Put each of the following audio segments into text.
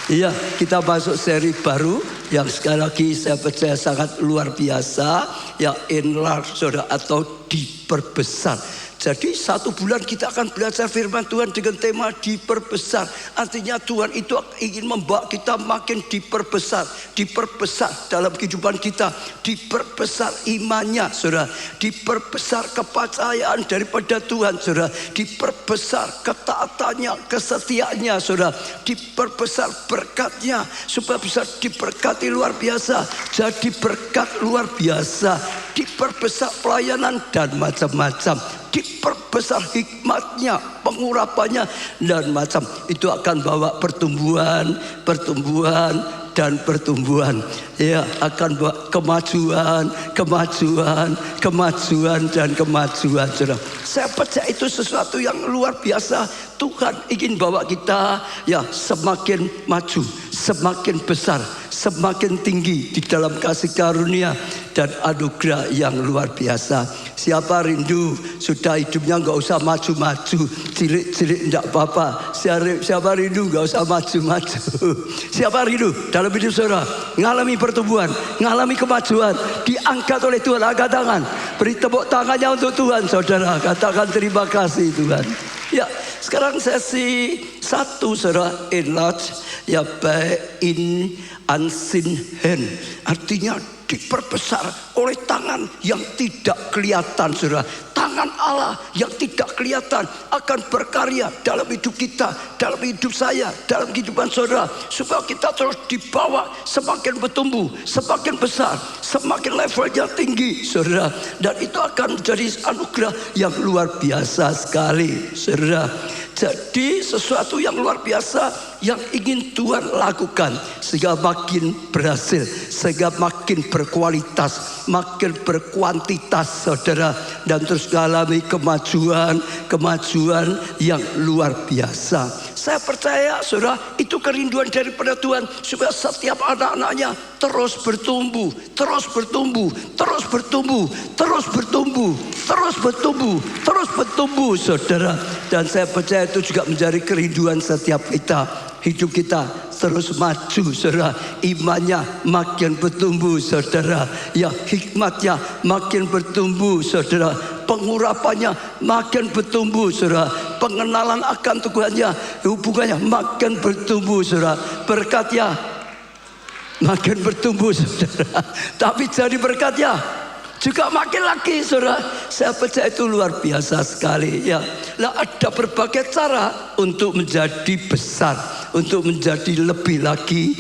Iya, kita masuk seri baru yang sekali lagi saya percaya sangat luar biasa, ya enlarge saudara, atau diperbesar. Jadi 1 bulan kita akan belajar firman Tuhan dengan tema diperbesar. Artinya Tuhan itu ingin membawa kita makin diperbesar dalam kehidupan kita, diperbesar imannya, saudara, diperbesar kepercayaan daripada Tuhan, saudara, diperbesar ketaatannya, kesetiaannya, saudara, diperbesar berkatnya supaya bisa diberkati luar biasa, jadi berkat luar biasa, diperbesar pelayanan dan macam-macam, diperbesar hikmatnya, pengurapannya dan macam. Itu akan bawa pertumbuhan dan pertumbuhan. Ya, akan bawa kemajuan dan kemajuan. Saudara, saya percaya itu sesuatu yang luar biasa. Tuhan ingin bawa kita ya semakin maju, semakin besar, semakin tinggi di dalam kasih karunia dan anugerah yang luar biasa. Siapa rindu sudah hidupnya nggak usah maju-maju, cilik-cilik enggak apa-apa. Siapa rindu nggak usah maju-maju. Siapa rindu dalam hidup saudara mengalami pertumbuhan, mengalami kemajuan, diangkat oleh Tuhan. Angkat tangan, beri tepuk tangannya untuk Tuhan, saudara. Katakan terima kasih Tuhan. Ya, sekarang sesi 1 saudara, enlarge, ya, by in unseen hand, artinya diperbesar oleh tangan yang tidak kelihatan, saudara. Tangan Allah yang tidak kelihatan akan berkarya dalam hidup kita, dalam hidup saya, dalam kehidupan saudara, supaya kita terus dibawa semakin bertumbuh, semakin besar, semakin levelnya tinggi, saudara. Dan itu akan menjadi anugerah yang luar biasa sekali, saudara. Jadi sesuatu yang luar biasa yang ingin Tuhan lakukan sehingga makin berhasil, sehingga makin berkualitas, makin berkuantitas, saudara, dan terus mengalami kemajuan yang luar biasa. Saya percaya saudara, itu kerinduan daripada Tuhan supaya setiap anak-anaknya terus bertumbuh, terus bertumbuh, terus bertumbuh, terus bertumbuh, terus bertumbuh, terus bertumbuh, saudara. Dan saya percaya itu juga menjadi kerinduan setiap kita. Hidup kita terus maju, saudara. Imannya makin bertumbuh, saudara. Ya, hikmatnya makin bertumbuh, saudara. Pengurapannya makin bertumbuh, saudara. Pengenalan akan Tuhannya, hubungannya makin bertumbuh, saudara. Berkatnya makin bertumbuh, saudara. Tapi jadi berkatnya juga makin lagi, saudara. Saya percaya itu luar biasa sekali, ya. Nah, ada berbagai cara untuk menjadi besar, untuk menjadi lebih lagi,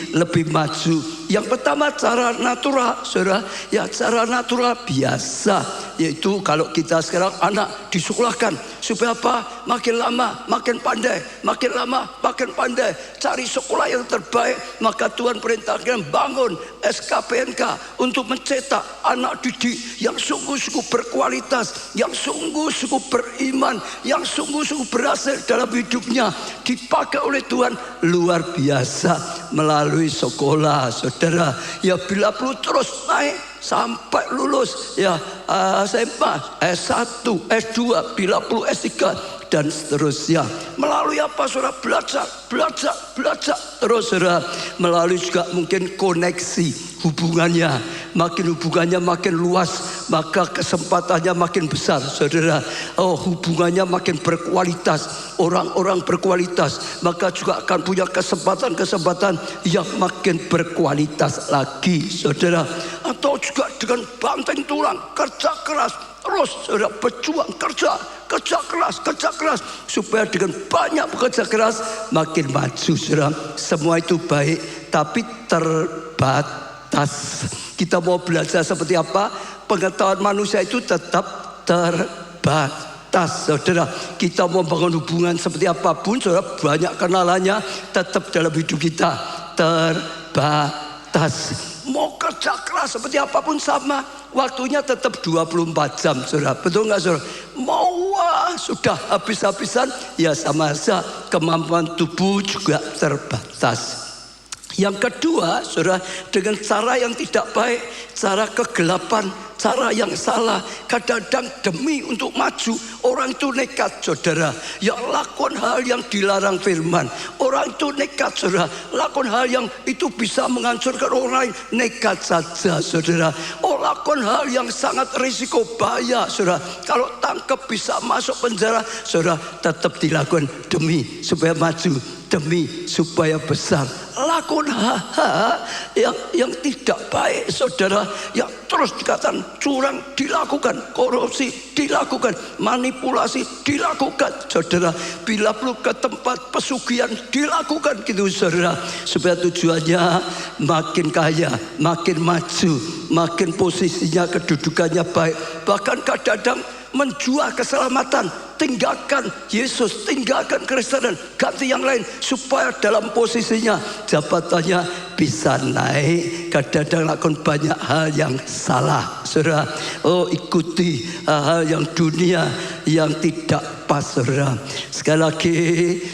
lebih maju. Yang pertama cara natural, saudara. Ya, cara natural biasa, yaitu kalau kita sekarang anak disekolahkan supaya apa? Makin lama makin pandai, makin lama makin pandai, cari sekolah yang terbaik. Maka Tuhan perintahkan bangun SKPNK untuk mencetak anak didik yang sungguh-sungguh berkualitas, yang sungguh-sungguh beriman, yang sungguh-sungguh berhasil dalam hidupnya, dipakai oleh Tuhan luar biasa melalui sekolah, saudara. Ya, bila perlu terus naik sampai lulus, ya, SMA, S1, S2, bila perlu S3 dan seterusnya. Melalui apa, saudara? Belajar terus, saudara. Melalui juga mungkin koneksi hubungannya makin luas, maka kesempatannya makin besar, saudara. Oh, hubungannya makin berkualitas, orang-orang berkualitas, maka juga akan punya kesempatan yang makin berkualitas lagi, saudara. Atau juga dengan banting tulang, kerja keras terus, saudara, berjuang, kerja keras supaya dengan banyak bekerja keras makin maju, saudara. Semua itu baik, tapi terbatas. Kita mau belajar seperti apa? Pengetahuan manusia itu tetap terbatas, saudara. Kita mau bangun hubungan seperti apapun, saudara, banyak kenalannya, tetap dalam hidup kita terbatas. Mau kerja keras seperti apapun sama, waktunya tetap 24 jam, saudara. Betul nggak, saudara? Mau sudah habis-habisan, ya sama saja kemampuan tubuh juga terbatas. Yang kedua, saudara, dengan cara yang tidak baik, cara kegelapan, cara yang salah. Kadang-kadang demi untuk maju, orang itu nekat, saudara. Ya, lakukan hal yang dilarang firman. Orang itu nekat, saudara. Lakukan hal yang itu bisa menghancurkan orang lain. Nekat saja, saudara. Oh, lakukan hal yang sangat risiko, bahaya, saudara. Kalau tangkap bisa masuk penjara, saudara, tetap dilakukan demi supaya maju, demi supaya besar. Lakukan hal yang tidak baik, saudara. Yang terus dikatakan curang dilakukan, korupsi dilakukan, manipulasi dilakukan, saudara. Bila perlu ke tempat pesugihan dilakukan, gitu, saudara. Supaya tujuannya makin kaya, makin maju, makin posisinya, kedudukannya baik. Bahkan kadang-kadang menjual keselamatan, tinggalkan Yesus, tinggalkan Kristen, ganti yang lain supaya dalam posisinya jabatannya bisa naik. Kadang-kadang lakukan banyak hal yang salah, saudara. Oh, ikuti hal yang dunia yang tidak pas, saudara. Sekali lagi,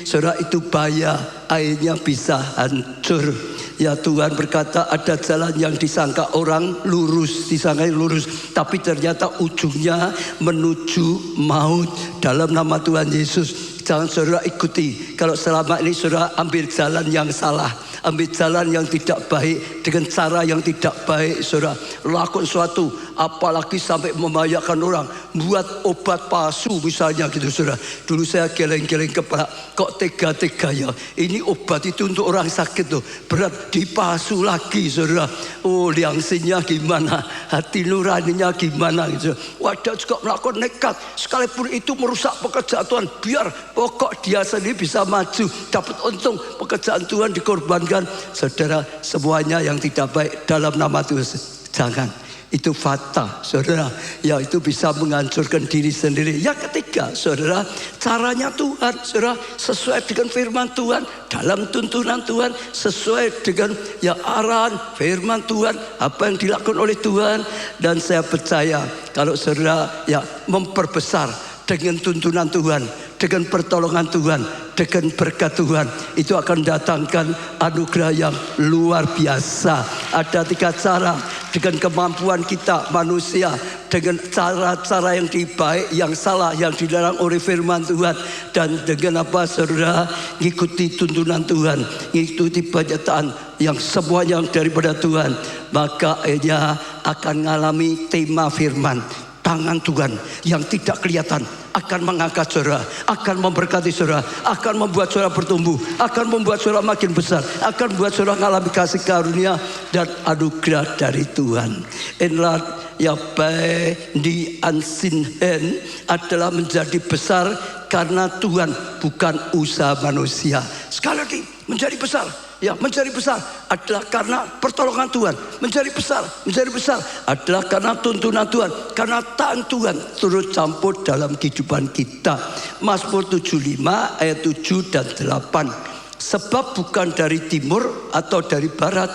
saudara, itu bahaya, akhirnya bisa hancur. Ya, Tuhan berkata ada jalan yang disangka orang lurus, disangka lurus, tapi ternyata ujungnya menuju maut. Dalam nama Tuhan Yesus, jangan saudara ikuti. Kalau selama ini saudara ambil jalan yang salah, ambil jalan yang tidak baik, dengan cara yang tidak baik, saudara, lakukan suatu, apalagi sampai membahayakan orang, buat obat palsu misalnya, gitu, saudara. Dulu saya geleng-geleng kepala, kok tega-tega ya, ini obat itu untuk orang sakit tuh, berat dipalsu lagi, saudara. Oh, liangsinya gimana, hati nuraninya gimana, gitu. Wadah juga melakukan nekat, sekalipun itu merusak pekerjaan Tuhan, biar pokok dia sendiri bisa maju, dapat untung, pekerjaan Tuhan dikorbankan. Saudara, semuanya yang tidak baik dalam nama Tuhan jangan. Itu fatal, saudara. Ya, itu bisa menghancurkan diri sendiri. Yang ketiga, saudara, caranya Tuhan, saudara, sesuai dengan firman Tuhan, dalam tuntunan Tuhan, sesuai dengan ya arahan firman Tuhan, apa yang dilakukan oleh Tuhan. Dan saya percaya kalau saudara ya memperbesar dengan tuntunan Tuhan, dengan pertolongan Tuhan, dengan berkat Tuhan, itu akan datangkan anugerah yang luar biasa. Ada 3 cara, dengan kemampuan kita manusia, dengan cara-cara yang baik, yang salah, yang dilarang oleh firman Tuhan, dan dengan apa, saudara, ngikuti tuntunan Tuhan, ngikuti penyertaan yang semuanya daripada Tuhan, maka akhirnya akan mengalami tema firman. Tangan Tuhan yang tidak kelihatan akan mengangkat saudara, akan memberkati saudara, akan membuat saudara bertumbuh, akan membuat saudara makin besar, akan membuat saudara mengalami kasih karunia dan anugerah dari Tuhan. Inilah yang baik di Ansinhen adalah menjadi besar karena Tuhan, bukan usaha manusia. Sekali lagi, menjadi besar. Ya, menjadi besar adalah karena pertolongan Tuhan. Menjadi besar adalah karena tuntunan Tuhan, karena tangan Tuhan turut campur dalam kehidupan kita. Mazmur 75 ayat 7 dan 8. Sebab bukan dari timur atau dari barat,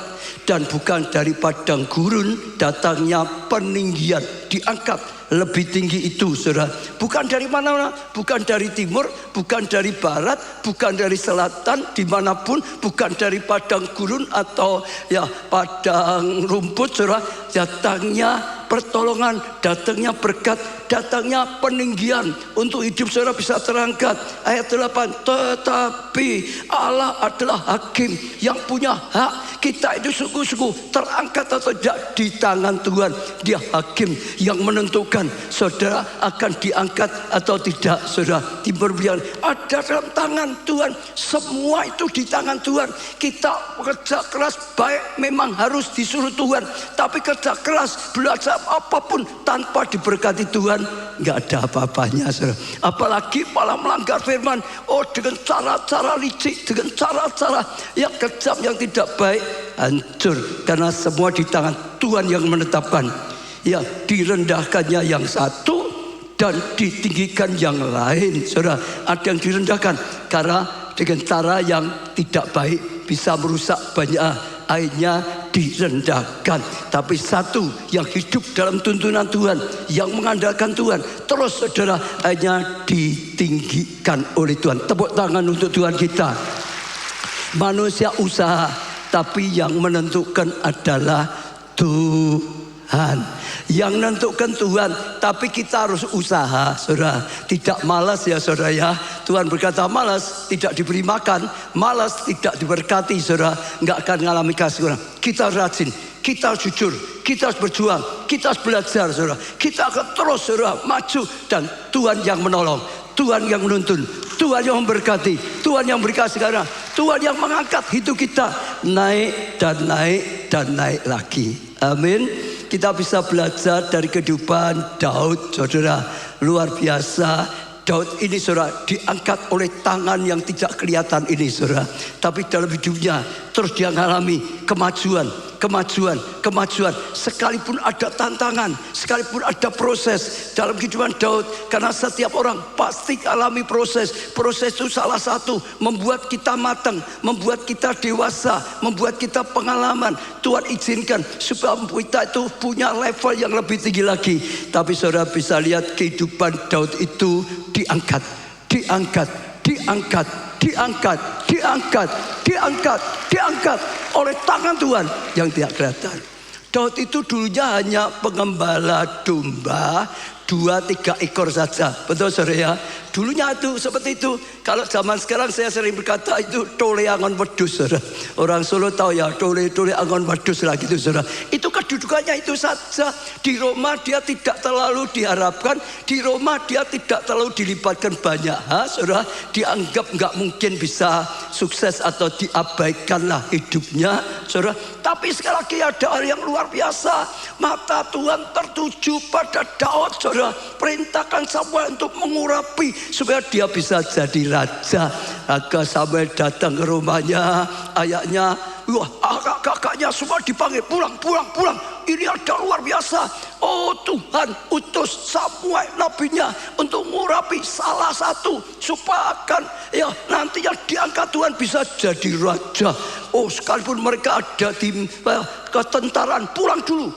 dan bukan dari padang gurun datangnya peninggian, diangkat lebih tinggi itu, saudara. Bukan dari mana-mana, bukan dari timur, bukan dari barat, bukan dari selatan, dimanapun, bukan dari padang gurun atau ya padang rumput, saudara. Datangnya pertolongan, datangnya berkat, datangnya peninggian untuk hidup saudara bisa terangkat. Ayat 8, tetapi Allah adalah hakim yang punya hak kita itu sungguh-sungguh terangkat atau tidak di tangan Tuhan. Dia hakim yang menentukan saudara akan diangkat atau tidak, saudara. Diberbian ada dalam tangan Tuhan, semua itu di tangan Tuhan. Kita bekerja keras baik memang harus disuruh Tuhan, tapi kerja keras belajar apapun tanpa diberkati Tuhan, nggak ada apa-apanya, saudara. Apalagi malah melanggar firman, oh dengan cara-cara licik, dengan cara-cara yang kejam, yang tidak baik, hancur. Karena semua di tangan Tuhan yang menetapkan. Ya, direndahkannya yang satu dan ditinggikan yang lain, saudara. Ada yang direndahkan karena dengan cara yang tidak baik bisa merusak banyak, akhirnya direndahkan. Tapi satu yang hidup dalam tuntunan Tuhan, yang mengandalkan Tuhan, terus saudara, akhirnya ditinggikan oleh Tuhan. Tepuk tangan untuk Tuhan kita. Manusia usaha, tapi yang menentukan adalah Tuhan. Yang menentukan Tuhan, tapi kita harus usaha, saudara. Tidak malas ya, saudara ya. Tuhan berkata malas tidak diberi makan, malas tidak diberkati, saudara. Enggak akan mengalami kasih, saudara. Kita rajin, kita jujur, kita harus berjuang, kita harus belajar, saudara. Kita akan terus, saudara, maju, dan Tuhan yang menolong, Tuhan yang menuntun, Tuhan yang memberkati, Tuhan yang beri kasih karunia, Tuhan yang mengangkat hidup kita naik dan naik dan naik lagi. Amin. Kita bisa belajar dari kehidupan Daud, saudara. Luar biasa. Daud ini, saudara, diangkat oleh tangan yang tidak kelihatan ini, saudara. Tapi dalam hidupnya terus dia mengalami kemajuan. Sekalipun ada tantangan, sekalipun ada proses dalam kehidupan Daud. Karena setiap orang pasti alami proses. Proses itu salah satu membuat kita matang, membuat kita dewasa, membuat kita pengalaman. Tuhan izinkan supaya kita itu punya level yang lebih tinggi lagi. Tapi saudara bisa lihat kehidupan Daud itu diangkat oleh tangan Tuhan yang tidak kelihatan. Daud itu dulunya hanya pengembala domba 2-3 ekor saja. Betul saudara ya? Dulunya itu seperti itu. Kalau zaman sekarang saya sering berkata itu tole angon wedus, saudara. Orang Solo tahu ya, tole angon wedus lah gitu, saudara. Itu kedudukannya itu saja. Di Roma dia tidak terlalu diharapkan, di Roma dia tidak terlalu dilibatkan banyak hal, saudara. Dianggap nggak mungkin bisa sukses atau diabaikan lah hidupnya, saudara. Tapi sekali lagi ada hal yang luar biasa. Mata Tuhan tertuju pada Daud, saudara. Perintahkan Samuel untuk mengurapi supaya dia bisa jadi raja. Maka Samuel datang ke rumahnya, ayahnya, wah, kakak-kakaknya semua dipanggil pulang. Ini ada luar biasa. Oh Tuhan utus Samuel nabinya untuk mengurapi salah satu supaya akan ya nantinya diangkat Tuhan bisa jadi raja. Oh sekalipun mereka ada di ketentaraan, pulang dulu.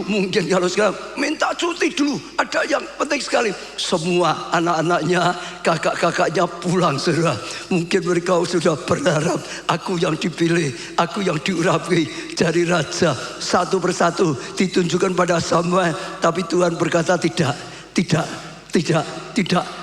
Mungkin kalau sekarang minta cuti dulu. Ada yang penting sekali, semua anak-anaknya, kakak-kakaknya pulang, saudara. Mungkin mereka sudah berharap aku yang dipilih, aku yang diurapi jadi raja. Satu persatu ditunjukkan pada Samuel. Tapi Tuhan berkata tidak.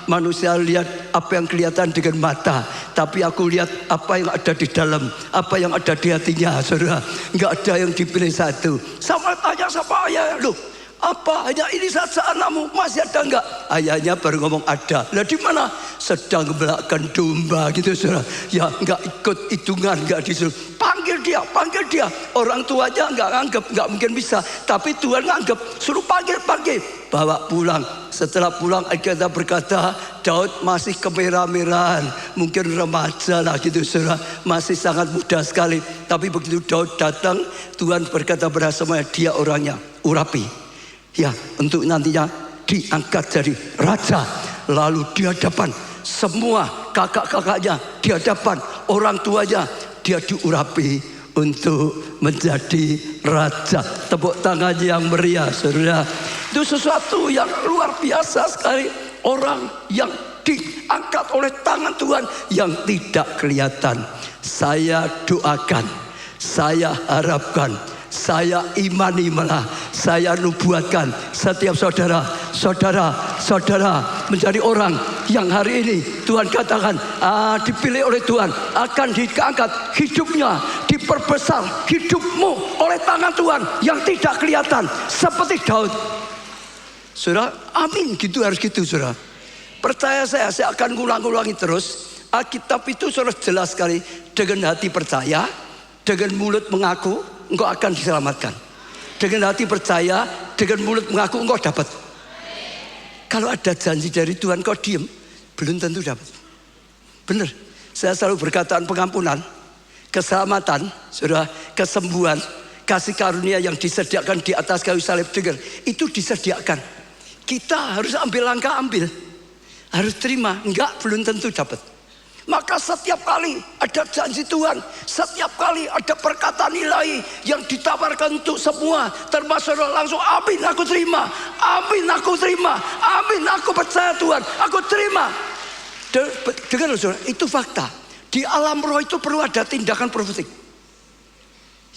Manusia lihat apa yang kelihatan dengan mata, tapi aku lihat apa yang ada di dalam, apa yang ada di hatinya, saudara. Enggak ada yang dipilih satu. Sama tanya sama ayah, loh, apa hanya ini saja anakmu, masih ada enggak? Ayahnya baru ngomong ada. Lah di mana? Sedang membelakkan domba gitu, saudara. Ya enggak ikut hitungan, enggak disuruh. Panggil dia. Orang tuanya enggak anggap, enggak mungkin bisa. Tapi Tuhan anggap, suruh panggil. Bawa pulang. Setelah pulang kita berkata Daud masih kemerah-merahan, mungkin remaja lah gitu, saudara. Masih sangat muda sekali. Tapi begitu Daud datang, Tuhan berkata pada Samuel, dia orangnya urapi. Ya, untuk nantinya diangkat jadi raja. Lalu di hadapan semua kakak-kakaknya, di hadapan orang tuanya, dia diurapi untuk menjadi raja. Tepuk tangan yang meriah, saudara. Itu sesuatu yang luar biasa sekali. Orang yang diangkat oleh tangan Tuhan yang tidak kelihatan. Saya doakan, saya harapkan, saya imani malah, saya nubuatkan setiap saudara menjadi orang yang hari ini Tuhan katakan dipilih oleh Tuhan, akan diangkat hidupnya, diperbesar hidupmu oleh tangan Tuhan yang tidak kelihatan seperti Daud. Saudara, amin, gitu harus gitu, saudara. Percaya saya akan ulang-ulangi terus. Alkitab itu sudah jelas sekali. Dengan hati percaya, dengan mulut mengaku, engkau akan diselamatkan. Dengan hati percaya, dengan mulut mengaku, engkau dapat. Kalau ada janji dari Tuhan, kau diem, belum tentu dapat. Benar. Saya selalu berkataan pengampunan, keselamatan, saudara, kesembuhan, kasih karunia yang disediakan di atas kayu salib, dengar, itu disediakan. Kita harus ambil langkah, harus terima. Enggak, belum tentu dapat. Maka setiap kali ada janji Tuhan, setiap kali ada perkataan ilahi yang ditawarkan untuk semua, termasuk langsung amin, aku terima, amin, aku terima, amin, aku percaya Tuhan, aku terima. Dengar saudara, itu fakta. Di alam roh itu perlu ada tindakan profetik.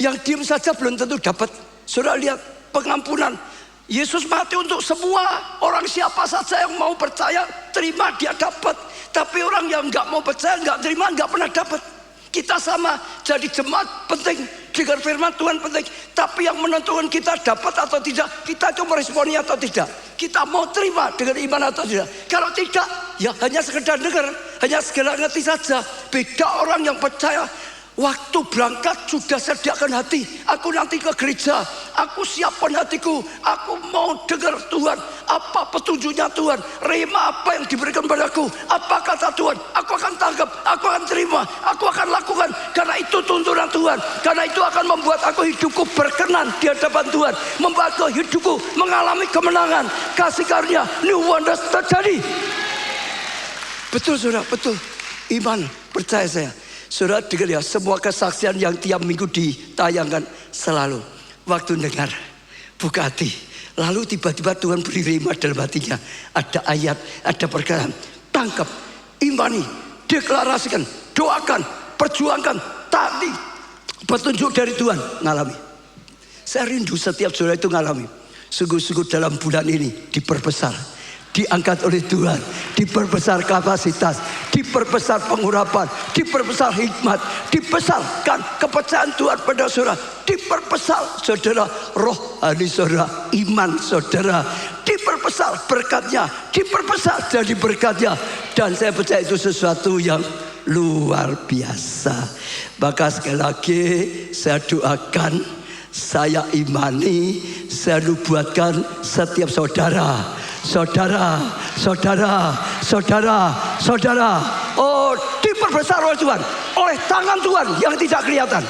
Yang diam saja belum tentu dapat. Saudara lihat pengampunan Yesus mati untuk semua. Orang siapa saja yang mau percaya, terima, dia dapat. Tapi orang yang nggak mau percaya, nggak terima, nggak pernah dapat. Kita sama, jadi jemaat penting, dengar firman Tuhan penting. Tapi yang menentukan kita dapat atau tidak, kita itu meresponi atau tidak. Kita mau terima dengan iman atau tidak. Kalau tidak, ya hanya sekedar dengar, hanya sekedar ngerti saja. Beda orang yang percaya. Waktu berangkat sudah sediakan hati. Aku nanti ke gereja, aku siapkan hatiku. Aku mau dengar Tuhan, apa petunjuknya Tuhan, rema apa yang diberikan padaku, apa kata Tuhan. Aku akan tangkap, aku akan terima, aku akan lakukan. Karena itu tuntunan Tuhan. Karena itu akan membuat aku hidupku berkenan di hadapan Tuhan, membuat aku hidupku mengalami kemenangan, kasih karunia, new wonders terjadi. Betul saudara, betul. Iman, percaya saya. Saudara dengar ya, semua kesaksian yang tiap minggu ditayangkan selalu. Waktu dengar, buka hati. Lalu tiba-tiba Tuhan beri rema dalam hatinya. Ada ayat, ada perkataan. Tangkap, imani, deklarasikan, doakan, perjuangkan. Tadi petunjuk dari Tuhan, ngalami. Saya rindu setiap saudara itu ngalami. Sungguh-sungguh dalam bulan ini diperbesar, diangkat oleh Tuhan, diperbesar kapasitas, diperbesar pengurapan, diperbesar hikmat, dibesarkan kepercayaan Tuhan pada saudara, diperbesar saudara rohani saudara, iman saudara, diperbesar berkatnya, diperbesar jadi berkatnya. Dan saya percaya itu sesuatu yang luar biasa. Maka sekali lagi saya doakan, saya imani, saya nubuatkan setiap saudara, oh diperbesar oleh Tuhan, oleh tangan Tuhan yang tidak kelihatan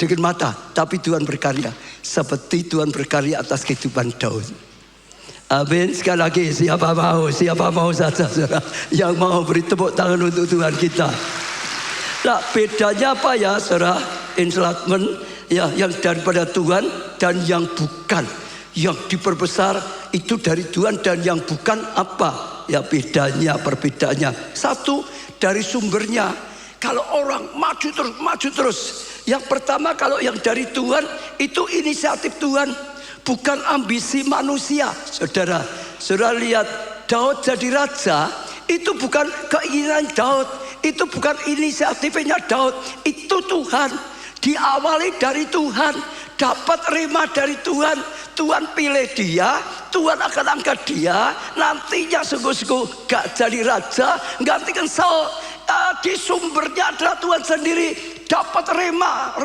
dengan mata, tapi Tuhan berkarya seperti Tuhan berkarya atas kehidupan Daud. Amin. Sekali lagi, siapa mau saja saudara yang mau beri tepuk tangan untuk Tuhan kita. Nah, bedanya apa ya saudara? Enlargement ya, yang daripada Tuhan dan yang bukan. Yang diperbesar itu dari Tuhan dan yang bukan apa? Ya bedanya, perbedaannya. Satu, dari sumbernya. Kalau orang maju terus. Yang pertama, kalau yang dari Tuhan itu inisiatif Tuhan, bukan ambisi manusia. Saudara lihat Daud jadi raja, itu bukan keinginan Daud, itu bukan inisiatifnya Daud, itu Tuhan. Diawali dari Tuhan, dapat rema dari Tuhan. Tuhan pilih dia, Tuhan akan angkat dia. Nantinya sungguh-sungguh gak jadi raja, gantikan Saul. Di sumbernya adalah Tuhan sendiri. Dapat rema.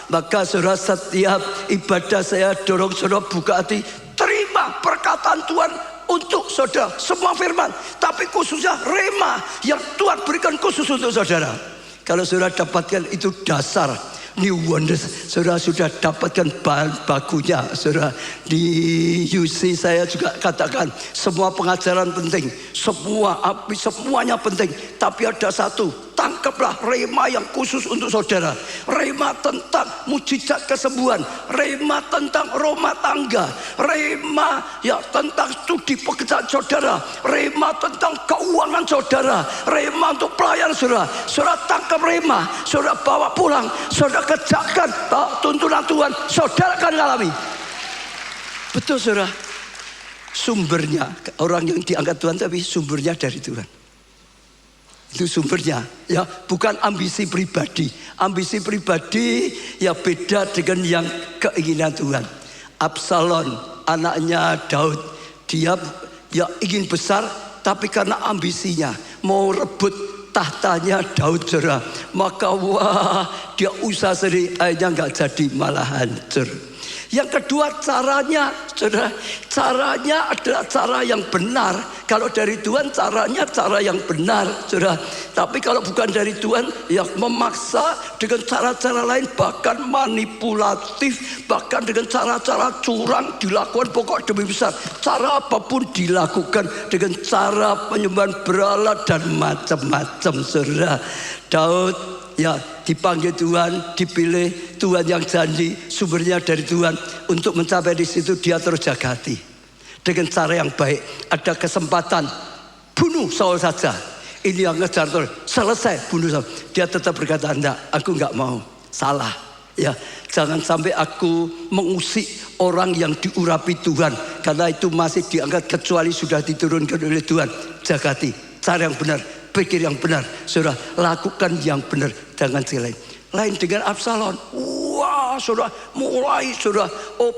Maka saudara, setiap ibadah saya dorong saudara buka hati, terima perkataan Tuhan untuk saudara. Semua firman, tapi khususnya rema yang Tuhan berikan khusus untuk saudara. Kalau saudara dapatkan itu dasar new wonders, saudara sudah dapatkan bahan bakunya. Saudara di UC saya juga katakan semua pengajaran penting, semuanya penting, tapi ada satu, tangkaplah rema yang khusus untuk saudara. Rema tentang mujizat kesembuhan, rema tentang rumah tangga, rema ya tentang studi pekerjaan saudara, rema tentang keuangan saudara, rema untuk pelayan saudara. Saudara tangkap rema, saudara bawa pulang, saudara kerjakan tuntunan Tuhan, saudara akan alami. Betul saudara. Sumbernya orang yang diangkat Tuhan, tapi sumbernya dari Tuhan. Itu sumbernya ya, bukan ambisi pribadi. Ambisi pribadi ya beda dengan yang keinginan Tuhan. Absalom anaknya Daud, dia ya ingin besar, tapi karena ambisinya mau rebut tahtanya Daud saudara, maka wah dia usaha sendiri, akhirnya nggak jadi, malah hancur. Yang kedua caranya saudara, caranya adalah cara yang benar. Kalau dari Tuhan caranya cara yang benar saudara. Tapi kalau bukan dari Tuhan ya memaksa dengan cara-cara lain, bahkan manipulatif, bahkan dengan cara-cara curang dilakukan pokok demi besar. Cara apapun dilakukan dengan cara penyembahan berhala dan macam-macam saudara. Daud ya dipanggil Tuhan, dipilih Tuhan yang janji, sumbernya dari Tuhan. Untuk mencapai di situ dia terus jaga hati dengan cara yang baik. Ada kesempatan bunuh Saul saja, ini yang ngejar terus, selesai bunuh Saul. Dia tetap berkata, enggak, aku enggak mau, salah. Ya, jangan sampai aku mengusik orang yang diurapi Tuhan, karena itu masih diangkat kecuali sudah diturunkan oleh Tuhan. Jagati cara yang benar, pikir yang benar, saudara, lakukan yang benar, jangan selain. Lain dengan Absalom. Wah, saudara, mulai saudara,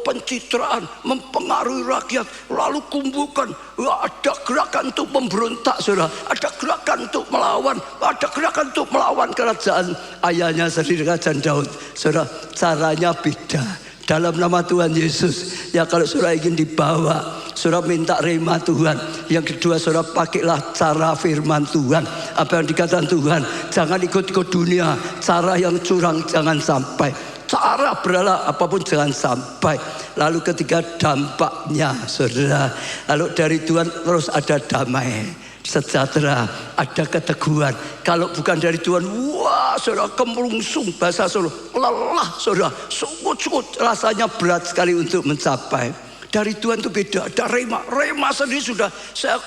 pencitraan mempengaruhi rakyat, lalu kumpulkan. Wah, ada gerakan untuk memberontak, saudara, ada gerakan untuk melawan, ada gerakan untuk melawan kerajaan ayahnya sendiri, kerajaan Daud. Saudara, caranya beda. Dalam nama Tuhan Yesus, ya kalau saudara ingin dibawa, saudara minta rema Tuhan. Yang kedua, saudara pakailah cara firman Tuhan. Apa yang dikatakan Tuhan, jangan ikut-ikut dunia. Cara yang curang jangan sampai. Cara beralah apapun jangan sampai. Lalu ketiga, dampaknya, saudara, lalu dari Tuhan terus ada damai, sejahtera, ada keteguhan. Kalau bukan dari Tuhan, wah saudara, kemerungsung, bahasa Solo, lelah saudara, sungguh-sungguh rasanya berat sekali untuk mencapai. Dari Tuhan itu beda, ada rema sendiri sudah saya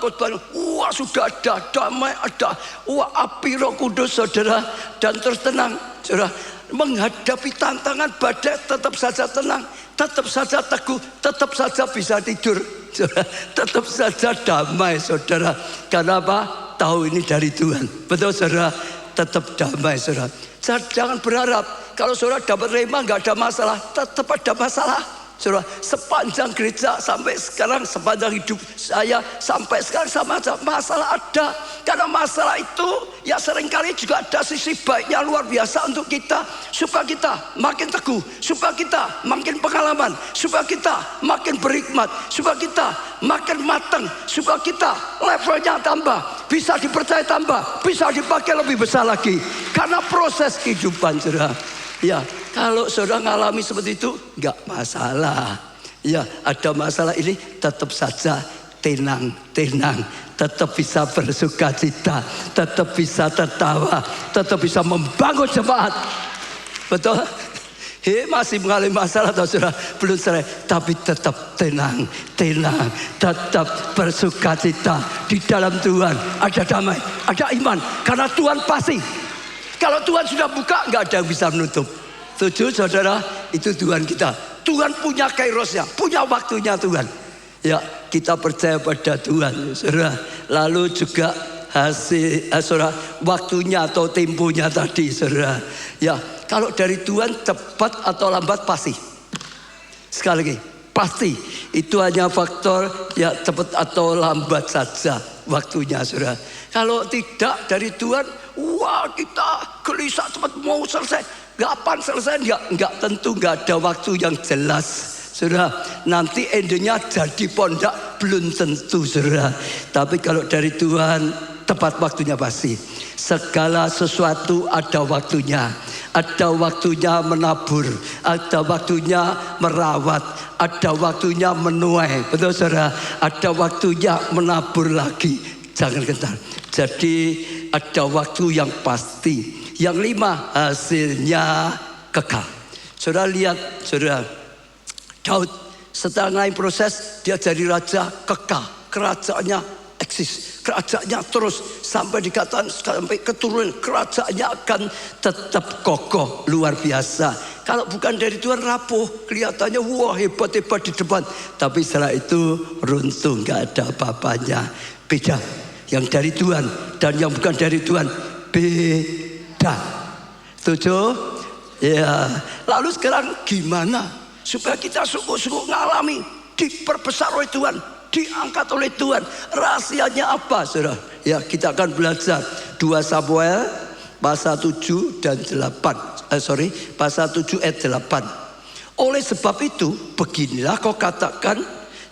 khotbah, wah sudah ada damai, ada wah api Roh Kudus, saudara, dan terus tenang, saudara, menghadapi tantangan badai tetap saja tenang, tetap saja teguh, tetap saja bisa tidur. Tetap saja damai, saudara. Karena apa? Tahu ini dari Tuhan. Betul, saudara? Tetap damai, saudara. Jangan berharap kalau saudara dapat rema nggak ada masalah. Tetap ada masalah, saudara. Sepanjang gereja sampai sekarang, sepanjang hidup saya sampai sekarang sama aja masalah ada. Karena masalah itu ya seringkali juga ada sisi baiknya luar biasa untuk kita, supaya kita makin teguh, supaya kita makin pengalaman, supaya kita makin berhikmat, supaya kita makin matang, supaya kita levelnya tambah, bisa dipercaya tambah, bisa dipakai lebih besar lagi. Karena proses kehidupan, saudara. Ya, kalau saudara ngalami seperti itu nggak masalah. Ya, ada masalah ini tetap saja tenang, tetap bisa bersuka cita, tetap bisa tertawa, tetap bisa membangun jemaat. Betul? Masih mengalami masalah atau saudara belum selesai, tapi tetap tenang, tetap bersuka cita di dalam Tuhan. Ada damai, ada iman, karena Tuhan pasti. Kalau Tuhan sudah buka, nggak ada yang bisa menutup. Setuju, saudara? Itu Tuhan kita. Tuhan punya kairosnya, punya waktunya Tuhan. Ya, kita percaya pada Tuhan, saudara. Lalu juga hasil, saudara, waktunya atau temponya tadi, saudara. Ya, kalau dari Tuhan cepat atau lambat pasti. Sekali lagi, pasti. Itu hanya faktor ya cepat atau lambat saja waktunya, saudara. Kalau tidak dari Tuhan, wah kita gelisah cepat mau selesai. Kapan selesai? Enggak tentu, enggak ada waktu yang jelas. Saudara, nanti endingnya jadi pondak belum tentu, saudara. Tapi kalau dari Tuhan tepat waktunya pasti. Segala sesuatu ada waktunya. Ada waktunya menabur, ada waktunya merawat, ada waktunya menuai. Betul, saudara? Ada waktunya menabur lagi. Jangan gentar. Jadi ada waktu yang pasti. Yang 5, hasilnya kekal. Saudara lihat, saudara, Daud setelah naik proses, dia jadi raja kekal. Kerajaannya eksis, kerajaannya terus sampai dikatakan sampai keturunan, kerajaannya akan tetap kokoh, luar biasa. Kalau bukan dari Tuhan rapuh, kelihatannya wah hebat-hebat di depan, tapi setelah itu runtuh, nggak ada apa-apanya. Beda yang dari Tuhan dan yang bukan dari Tuhan, beda. Setuju? Ya. Lalu sekarang gimana supaya kita sungguh-sungguh ngalami diperbesar oleh Tuhan, diangkat oleh Tuhan? Rahasianya apa, saudara? Ya, kita akan belajar 2 Samuel pasal 7 dan 8. Pasal 7 ayat 8. Oleh sebab itu, beginilah kau katakan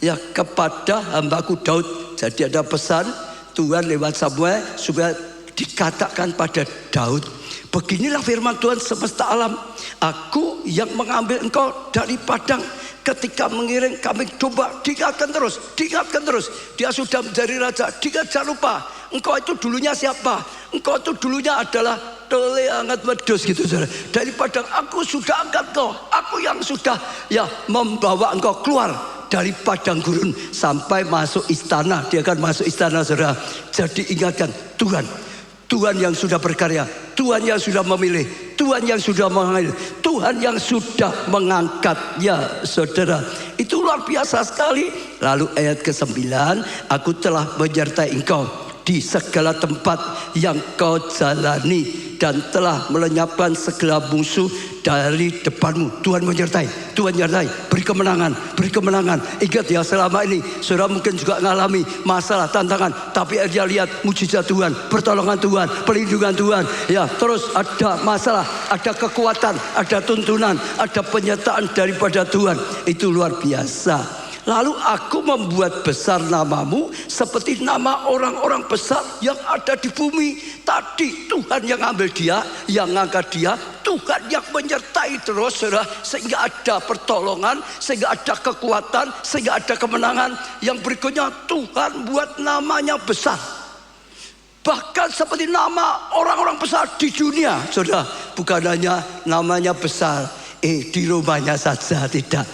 ya kepada hambaku Daud. Jadi ada pesan Tuhan lewat Samuel supaya dikatakan pada Daud. Beginilah firman Tuhan semesta alam. Aku yang mengambil engkau dari padang ketika mengiring kambing domba. Diingatkan terus, diingatkan terus. Dia sudah menjadi raja. Jangan lupa, engkau itu dulunya siapa? Engkau itu dulunya adalah tole hangat wedus gitu, saudara. Dari padang aku sudah angkat kau. Aku yang sudah ya membawa engkau keluar dari padang gurun sampai masuk istana. Dia akan masuk istana, saudara. Jadi ingatkan Tuhan yang sudah berkarya, Tuhan yang sudah memilih, Tuhan yang sudah mengambil, Tuhan yang sudah mengangkatnya, saudara. Itu luar biasa sekali. Lalu ayat ke-9, aku telah menyertai engkau di segala tempat yang kau jalani dan telah melenyapkan segala musuh dari depanmu. Tuhan menyertai, Tuhan menyertai, beri kemenangan, beri kemenangan. Ingat ya, selama ini saudara mungkin juga mengalami masalah, tantangan, tapi dia lihat mujizat Tuhan, pertolongan Tuhan, perlindungan Tuhan. Ya, terus ada masalah, ada kekuatan, ada tuntunan, ada penyertaan daripada Tuhan. Itu luar biasa. Lalu aku membuat besar namamu seperti nama orang-orang besar yang ada di bumi. Tadi Tuhan yang ambil dia, yang ngangkat dia, Tuhan yang menyertai terus, saudara, sehingga ada pertolongan, sehingga ada kekuatan, sehingga ada kemenangan. Yang berikutnya, Tuhan buat namanya besar. Bahkan seperti nama orang-orang besar di dunia, saudara. Bukan hanya namanya besar, di rumahnya saja tidak,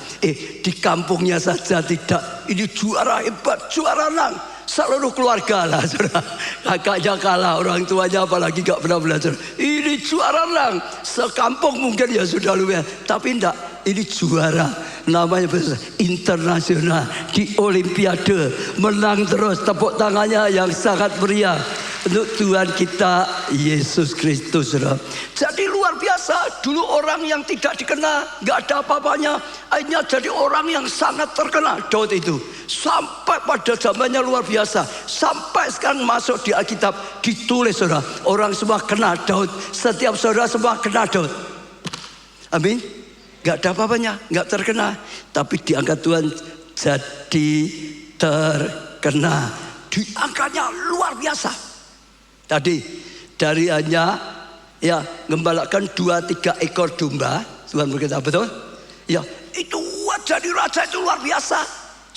di kampungnya saja tidak. Ini juara hebat, juara nang. Seluruh keluarga lah, saudara. Kakaknya kalah, orang tuanya apalagi gak pernah belajar. Ini juara nang. Sekampung mungkin ya sudah luar, tapi enggak. Ini juara, namanya besar, internasional, di Olimpiade, menang terus. Tepuk tangannya yang sangat meriah untuk Tuhan kita Yesus Kristus, saudara. Jadi luar biasa. Dulu orang yang tidak dikenal, gak ada apa-apanya, akhirnya jadi orang yang sangat terkenal. Daud itu sampai pada zamannya luar biasa. Sampai sekarang masuk di Alkitab, ditulis, saudara. Orang semua kenal Daud. Setiap saudara semua kenal Daud. Amin. Gak ada apa-apanya, gak terkenal, tapi diangkat Tuhan jadi terkenal. Diangkatnya luar biasa. Tadi dari hanya ya gembalakan 2-3 ekor domba, Tuhan berkata betul? Ya, itu jadi raja itu luar biasa.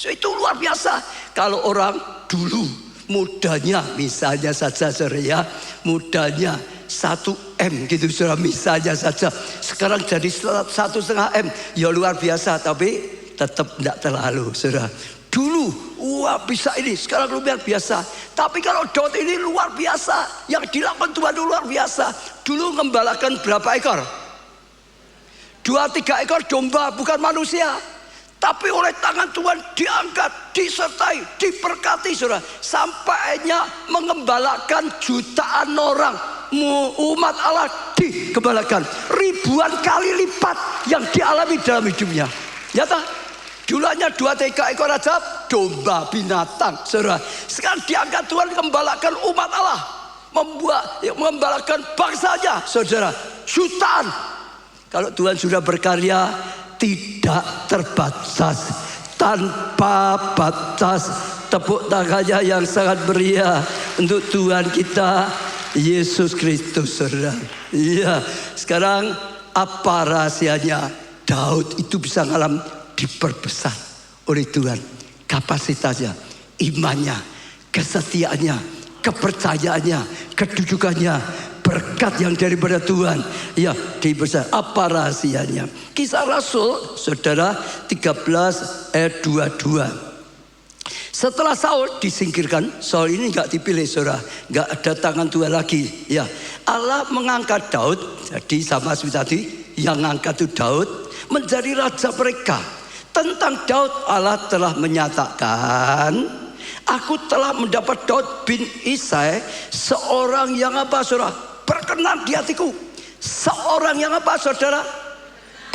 Itu luar biasa. Kalau orang dulu mudanya misalnya saja, saudara ya, mudanya 1 M gitu, saudara, misalnya saja. Sekarang jadi 1,5 M, ya luar biasa, tapi tetap tidak terlalu, saudara. Dulu wah bisa ini, sekarang luar biasa. Tapi kalau Daud ini luar biasa, yang dilakukan Tuhan itu luar biasa. Dulu ngembalakan berapa ekor? 2-3 ekor domba, bukan manusia, tapi oleh tangan Tuhan diangkat, disertai, diberkati, saudara. Sampainya mengembalakan jutaan orang, umat Allah dikembalakan ribuan kali lipat yang dialami dalam hidupnya. Nyata. Dulu hanya 2-3 ekor aja domba binatang, saudara. Sekarang diangkat Tuhan gembalakan umat Allah, mengembalakan bangsanya, saudara, jutaan. Kalau Tuhan sudah berkarya tidak terbatas, tanpa batas. Tepuk tangannya yang sangat meriah untuk Tuhan kita Yesus Kristus, saudara. Iya. Sekarang apa rahasianya Daud itu bisa ngalam diperbesar oleh Tuhan? Kapasitasnya, imannya, kesetiaannya, kepercayaannya, kedudukannya, berkat yang daripada Tuhan. Ya, dibesar. Apa rahasianya? Kisah Rasul, saudara, 13 ayat 22. Setelah Saul disingkirkan, Saul ini gak dipilih, saudara, gak ada tangan Tuhan lagi. Ya, Allah mengangkat Daud. Jadi sama seperti tadi, yang mengangkat itu Daud menjadi raja mereka. Tentang Daud Allah telah menyatakan, aku telah mendapat Daud bin Isai, seorang yang apa, saudara? Berkenan di hatiku. Seorang yang apa, saudara?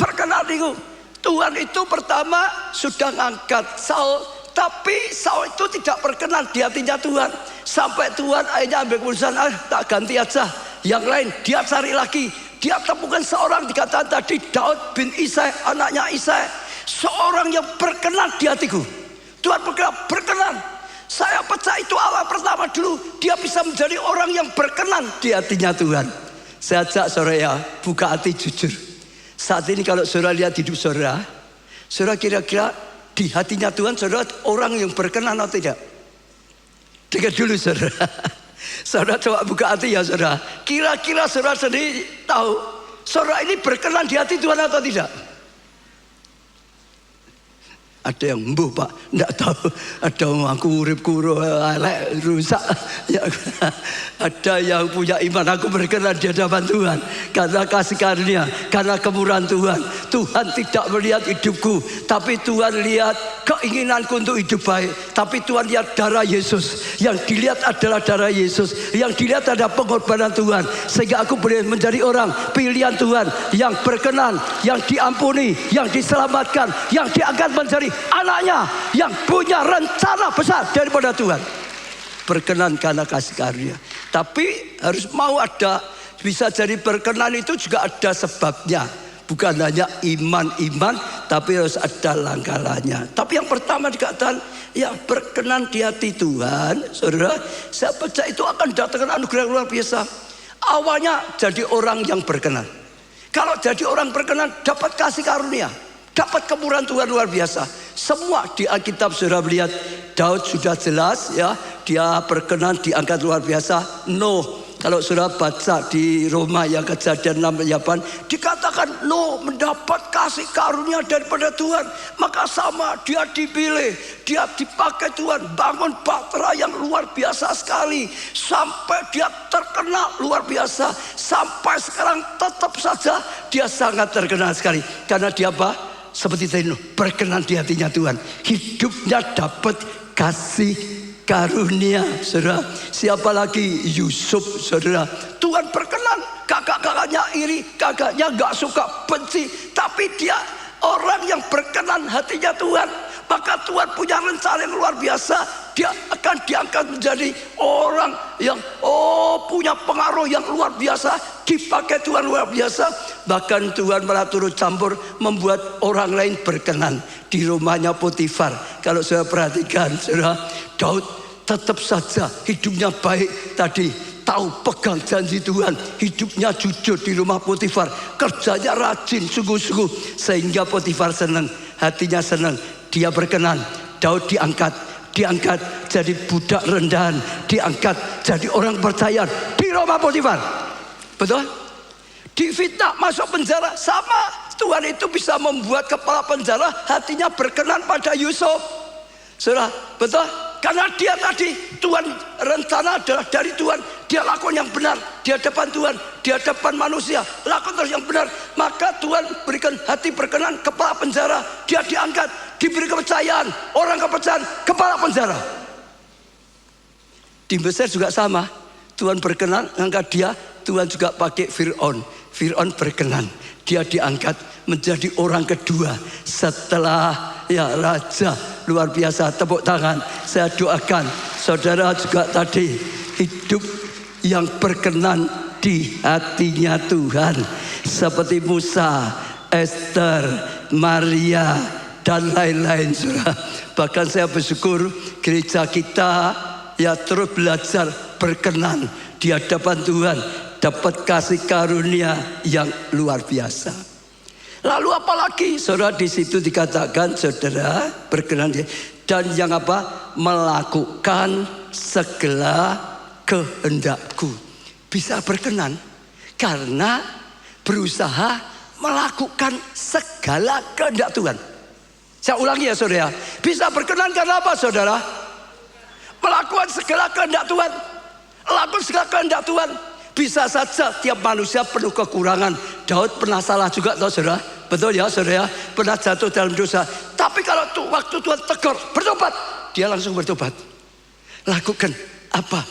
Berkenan di hatiku. Tuhan itu pertama sudah ngangkat Saul, tapi Saul itu tidak berkenan di hatinya Tuhan. Sampai Tuhan akhirnya ambil keputusan, tak ganti aja, yang lain dia cari lagi. Dia temukan seorang, dikatakan tadi Daud bin Isai, anaknya Isai, seorang yang berkenan di hatiku. Tuhan berkenan. Saya percaya itu awal pertama dulu, dia bisa menjadi orang yang berkenan di hatinya Tuhan. Saya ajak saudara ya, buka hati jujur. Saat ini kalau saudara lihat hidup saudara, saudara kira-kira di hatinya Tuhan saudara orang yang berkenan atau tidak? Dengar dulu saudara. Saudara coba buka hati ya saudara. Kira-kira saudara sendiri tahu, saudara ini berkenan di hati Tuhan atau tidak? Ada yang mbuh Pak, enggak tahu. Ada yang aku urip kuro elek rusak. Ya, ada yang punya iman, aku berkenan di hadapan Tuhan karena kasih karunia, karena kemurahan Tuhan. Tuhan tidak melihat hidupku, tapi Tuhan lihat keinginanku untuk hidup baik. Tapi Tuhan lihat darah Yesus. Yang dilihat adalah darah Yesus. Yang dilihat adalah pengorbanan Tuhan. Sehingga aku boleh menjadi orang pilihan Tuhan yang berkenan, yang diampuni, yang diselamatkan, yang diangkat menjadi anaknya, yang punya rencana besar daripada Tuhan. Berkenan karena kasih karunia. Tapi harus mau ada, bisa jadi berkenan itu juga ada sebabnya. Bukan hanya iman-iman, tapi harus ada langkahnya. Tapi yang pertama dikatakan, ya berkenan di hati Tuhan. Saudara, saya percaya itu akan datangkan anugerah luar biasa. Awalnya jadi orang yang berkenan. Kalau jadi orang berkenan, dapat kasih karunia, dapat kemurahan Tuhan luar biasa. Semua di Alkitab sudah melihat. Daud sudah jelas ya, dia berkenan diangkat luar biasa. Nuh, kalau sudah baca di Roma yang Kejadian 6:8, dikatakan Nuh mendapat kasih karunia daripada Tuhan. Maka sama, dia dipilih, dia dipakai Tuhan, bangun bahtera yang luar biasa sekali, sampai dia terkenal luar biasa. Sampai sekarang tetap saja dia sangat terkenal sekali. Karena dia apa? Seperti tadi Nuh, berkenan di hatinya Tuhan. Hidupnya dapat kasih karunia, saudara. Siapa lagi? Yusuf, saudara. Tuhan berkenan, kakak-kakaknya iri, kakaknya gak suka, benci, tapi dia orang yang berkenan hatinya Tuhan. Maka Tuhan punya rencana yang luar biasa. Dia akan diangkat menjadi orang yang punya pengaruh yang luar biasa, dipakai Tuhan luar biasa. Bahkan Tuhan malah turut campur membuat orang lain berkenan. Di rumahnya Potifar, kalau saya perhatikan, saudara, Daud tetap saja hidupnya baik tadi, tahu pegang janji Tuhan, hidupnya jujur di rumah Potifar, kerjanya rajin sungguh-sungguh, sehingga Potifar senang, hatinya senang, dia berkenan. Daud diangkat jadi budak rendahan, diangkat jadi orang percaya di rumah Potifar. Betul? Difitnah, masuk penjara, sama. Tuhan itu bisa membuat kepala penjara hatinya berkenan pada Yusuf. Saudara, betul? Karena dia tadi, Tuhan rencana adalah dari Tuhan. Dia lakukan yang benar di hadapan Tuhan, di hadapan manusia, lakukan terus yang benar. Maka Tuhan berikan hati berkenan kepala penjara. Dia diangkat, diberi kepercayaan, orang kepercayaan, kepala penjara. Di Mesir juga sama. Tuhan berkenan angkat dia. Tuhan juga pakai Fir'aun. Fir'aun berkenan, dia diangkat menjadi orang kedua setelah ya raja. Luar biasa, tepuk tangan. Saya doakan saudara juga tadi hidup yang berkenan di hatinya Tuhan, seperti Musa, Esther, Maria, dan lain-lain, saudara. Bahkan saya bersyukur gereja kita ya terus belajar berkenan di hadapan Tuhan, dapat kasih karunia yang luar biasa. Lalu apalagi, saudara, di situ dikatakan saudara berkenan dan yang apa? Melakukan segala kehendakku. Bisa berkenan karena berusaha melakukan segala kehendak Tuhan. Saya ulangi ya, saudara. Bisa berkenan karena apa, saudara? Melakukan segala kehendak Tuhan. Lakukan segala kehendak Tuhan. Bisa saja tiap manusia penuh kekurangan. Daud pernah salah juga, tahu saudara? Betul ya, saudara? Pernah jatuh dalam dosa. Tapi kalau waktu Tuhan tegur, bertobat, dia langsung bertobat. Lakukan apa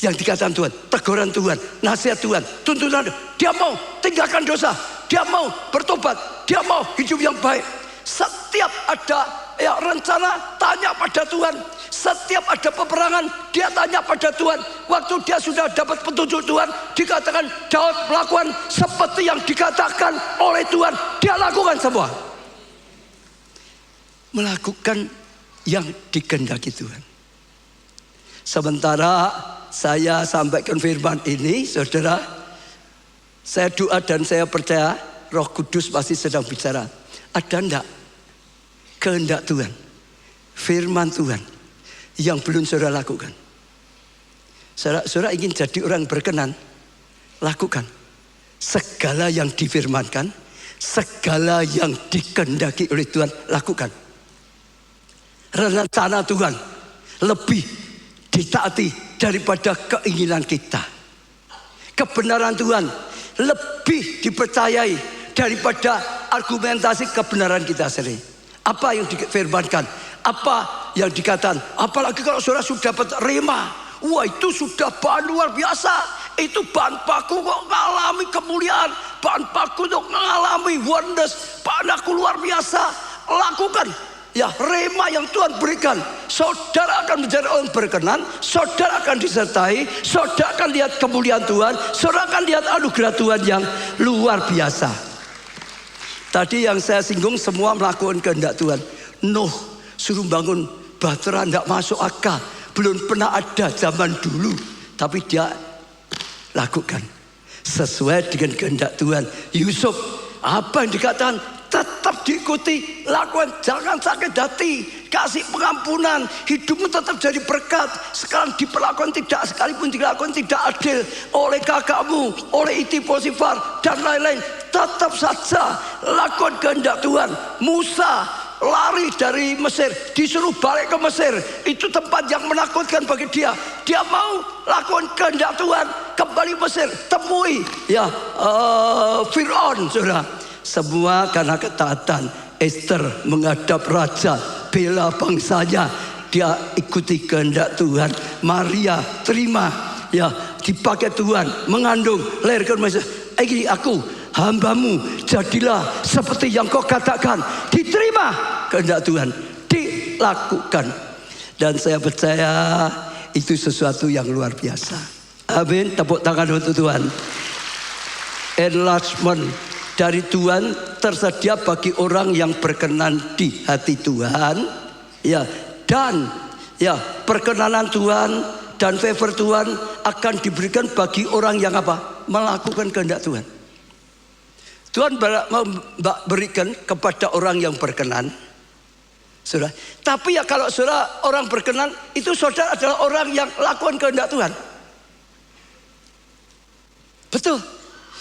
yang dikatakan Tuhan, teguran Tuhan, nasihat Tuhan, tuntunan. Dia mau tinggalkan dosa, dia mau bertobat, dia mau hidup yang baik. Setiap ada ya rencana, tanya pada Tuhan. Setiap ada peperangan, dia tanya pada Tuhan. Waktu dia sudah dapat petunjuk Tuhan, dikatakan Daud melakukan seperti yang dikatakan oleh Tuhan. Dia lakukan semua. Melakukan yang dikehendaki Tuhan. Sementara saya sampaikan firman ini, saudara, saya doa dan saya percaya Roh Kudus pasti sedang bicara. Ada enggak kehendak Tuhan, firman Tuhan yang belum saudara lakukan? Saudara ingin jadi orang berkenan, lakukan segala yang difirmankan, segala yang dikehendaki oleh Tuhan, lakukan. Rencana Tuhan lebih ditaati daripada keinginan kita. Kebenaran Tuhan lebih dipercayai daripada argumentasi kebenaran kita sendiri. Apa yang difirmankan, apa yang dikatakan, apalagi kalau saudara sudah dapat rema, wah itu sudah bahan luar biasa. Itu bahan baku kok mengalami kemuliaan, bahan baku untuk mengalami wonders, bahan baku luar biasa. Lakukan ya rema yang Tuhan berikan. Saudara akan menjadi orang berkenan, saudara akan disertai, saudara akan lihat kemuliaan Tuhan, saudara akan lihat anugerah Tuhan yang luar biasa. Tadi yang saya singgung semua melakukan kehendak Tuhan. Nuh suruh bangun bahtera tidak masuk akal, belum pernah ada zaman dulu, tapi dia lakukan sesuai dengan kehendak Tuhan. Yusuf, apa yang dikatakan tetap diikuti, lakukan, jangan sakit hati, kasih pengampunan, hidupmu tetap jadi berkat. Sekarang diperlakukan tidak, sekalipun dilakukan tidak adil oleh kakakmu, oleh Iti Potifar dan lain-lain, tetap saja lakukan kehendak Tuhan. Musa lari dari Mesir, disuruh balik ke Mesir, itu tempat yang menakutkan bagi dia. Dia mau lakukan kehendak Tuhan, kembali Mesir, temui ya Fir'aun, saudara. Semua karena ketaatan. Esther menghadap raja, bela bangsanya, dia ikuti kehendak Tuhan. Maria terima, ya dipakai Tuhan, mengandung, lahirkan Mesias. Ini aku hambamu, jadilah seperti yang kau katakan. Diterima kehendak Tuhan, dilakukan. Dan saya percaya itu sesuatu yang luar biasa. Amin, tepuk tangan untuk Tuhan. Enlargement dari Tuhan tersedia bagi orang yang berkenan di hati Tuhan, ya, dan ya perkenanan Tuhan dan favor Tuhan akan diberikan bagi orang yang apa? Melakukan kehendak Tuhan. Tuhan berikan kepada orang yang berkenan, saudara. Tapi ya kalau saudara orang berkenan, itu saudara adalah orang yang lakukan kehendak Tuhan. Betul.